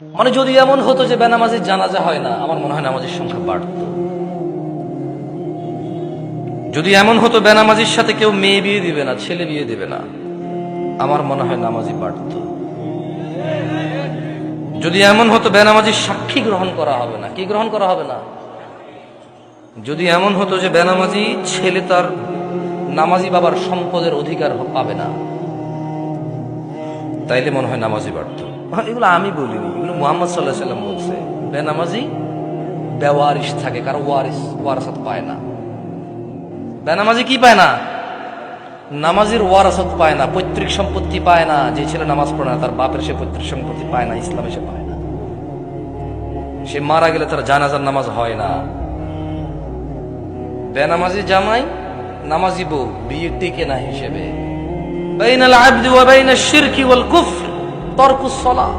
মানে যদি এমন হতো যে বেনামাজির জানাজা হয় না, আমার মনে হয় নামাজের সংখ্যা বাড়ত। যদি এমন হতো বেনামাজির সাথে কেউ মেয়ে বিয়ে দিবে না, ছেলে বিয়ে দিবে না, আমার মনে হয় নামাজি বাড়ত। যদি এমন হতো বেনামাজির সাক্ষী গ্রহণ করা হবে না, কি গ্রহণ করা হবে না, যদি এমন হতো যে বেনামাজি ছেলে তার নামাজি বাবার সম্পদের অধিকার পাবে না, তাইলে মনে হয় নামাজি বাড়ত। এগুলো আমি বলিনি, এগুলো মুহাম্মদ সাল্লাল্লাহু আলাইহি ওয়াসাল্লাম বলছে। বেনামাজি বেওয়ারিশ থাকে, কারো ওয়ারাসাত পায় না। বেনামাজি কি পায় না? নামাজির ওয়ারাসাত পায় না, পৈতৃক সম্পত্তি পায় না। যে ছেলে নামাজ পড়ে না তার বাপের সে পৈতৃক সম্পত্তি পায় না, ইসলামে সে পায় না। সে মারা গেলে তার জানাজার নামাজ হয় না। বেনামাজি জামাই নামাজি বউ বিয়ে টিকে না হিসেবে বাইনাল আবদি ওয়া বাইনাশ শিরকি ওয়াল কুফর তারকুস সালাহ।